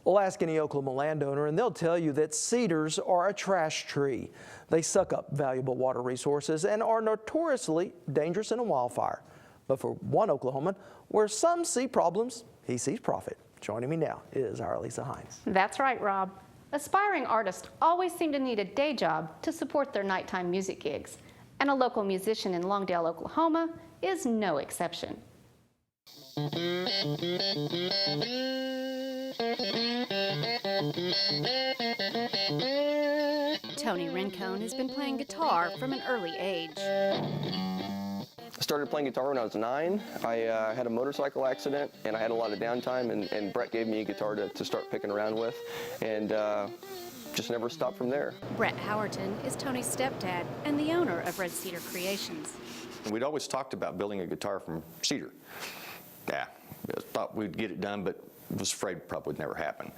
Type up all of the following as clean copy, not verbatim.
Well, ask any Oklahoma landowner and they'll tell you that cedars are a trash tree. They suck up valuable water resources and are notoriously dangerous in a wildfire. But for one Oklahoman, where some see problems, he sees profit. Joining me now is our Lisa Hines. That's right, Rob. Aspiring artists always seem to need a day job to support their nighttime music gigs. And a local musician in Longdale, Oklahoma is no exception. Tony Rincone has been playing guitar from an early age. I started playing guitar when I was 9. I had a motorcycle accident and I had a lot of downtime, and Brett gave me a guitar to start picking around with, and just never stopped from there. Brett Howerton is Tony's stepdad and the owner of Red Cedar Creations. We'd always talked about building a guitar from cedar. Yeah, thought we'd get it done, but was afraid it probably would never happen.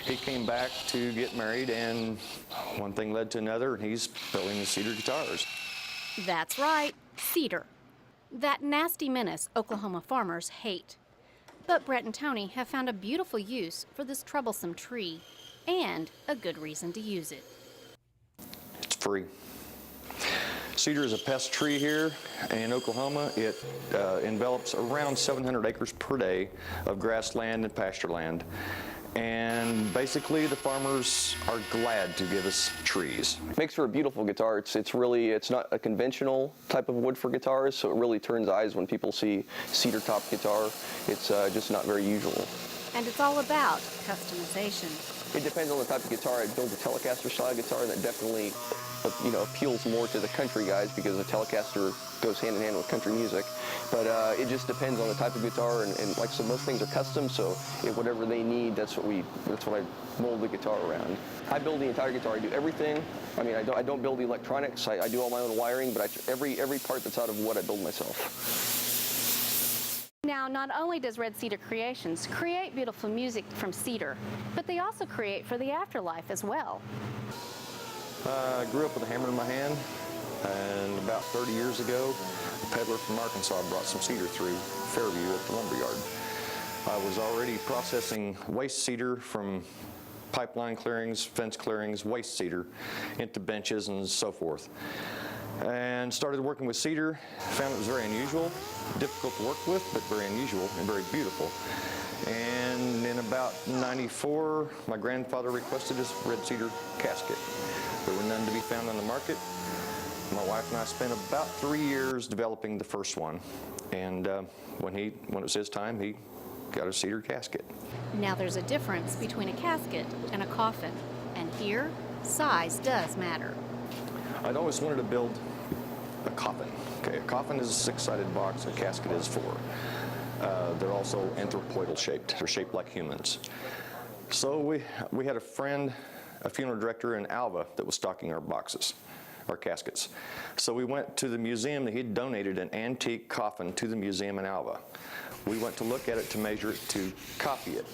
He came back to get married, and one thing led to another, and he's building the cedar guitars. That's right, cedar. That nasty menace Oklahoma farmers hate. But Brett and Tony have found a beautiful use for this troublesome tree, and a good reason to use it. It's free. Cedar is a pest tree here in Oklahoma. It envelops around 700 acres per day of grassland and pasture land. And basically the farmers are glad to give us trees. Makes for a beautiful guitar. It's not a conventional type of wood for guitars, so it really turns eyes when people see cedar top guitar. It's just not very usual. And it's all about customization. It depends on the type of guitar. I build a Telecaster style guitar that definitely appeals more to the country guys, because the Telecaster goes hand in hand with country music. But it just depends on the type of guitar, and like I said, most things are custom, so whatever they need, that's what I mold the guitar around. I build the entire guitar. I do everything. I mean, I don't build the electronics. I do all my own wiring, but every part that's out of wood I build myself. Now, not only does Red Cedar Creations create beautiful music from cedar, but they also create for the afterlife as well. I grew up with a hammer in my hand, and about 30 years ago, a peddler from Arkansas brought some cedar through Fairview at the lumberyard. I was already processing waste cedar from pipeline clearings, fence clearings, waste cedar into benches and so forth. And started working with cedar, found it was very unusual, difficult to work with, but very unusual and very beautiful. And in about '94, my grandfather requested his red cedar casket. There were none to be found on the market. My wife and I spent about 3 years developing the first one. And when it was his time, he got a cedar casket. Now there's a difference between a casket and a coffin. And here, size does matter. I'd always wanted to build a coffin. Okay, a coffin is a 6-sided box, a casket is 4. They're also anthropoidal shaped. They're shaped like humans. So we had a friend, a funeral director in Alva, that was stocking our boxes, our caskets. So we went to the museum. That he'd donated an antique coffin to the museum in Alva. We went to look at it, to measure it, to copy it,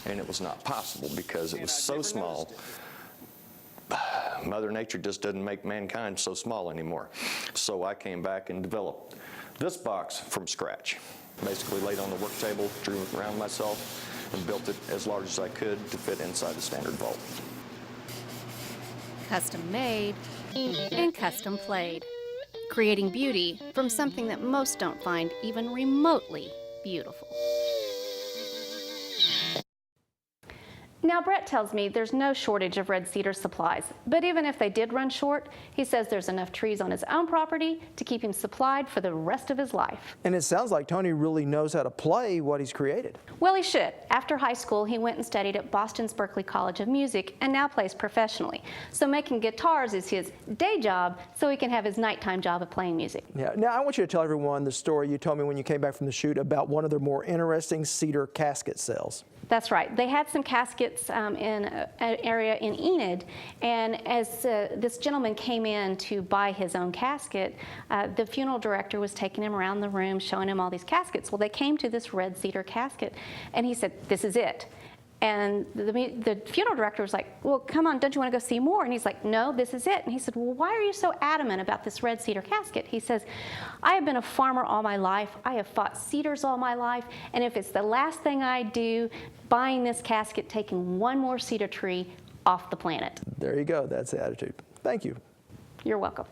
and it was not possible because it was so small. Mother Nature just doesn't make mankind so small anymore. So I came back and developed this box from scratch. Basically laid on the work table, drew it around myself, and built it as large as I could to fit inside the standard vault. Custom made and custom played, creating beauty from something that most don't find even remotely beautiful. Now, Brett tells me there's no shortage of red cedar supplies, but even if they did run short, he says there's enough trees on his own property to keep him supplied for the rest of his life. And it sounds like Tony really knows how to play what he's created. Well, he should. After high school, he went and studied at Boston's Berklee College of Music and now plays professionally. So making guitars is his day job, so he can have his nighttime job of playing music. Yeah. Now, I want you to tell everyone the story you told me when you came back from the shoot about one of their more interesting cedar casket sales. That's right. They had some caskets in an area in Enid, and as this gentleman came in to buy his own casket, the funeral director was taking him around the room, showing him all these caskets. Well, they came to this red cedar casket, and he said, "This is it." And the funeral director was like, well, come on, don't you want to go see more? And he's like, no, this is it. And he said, well, why are you so adamant about this red cedar casket? He says, I have been a farmer all my life. I have fought cedars all my life. And if it's the last thing I do, buying this casket, taking one more cedar tree off the planet. There you go. That's the attitude. Thank you. You're welcome.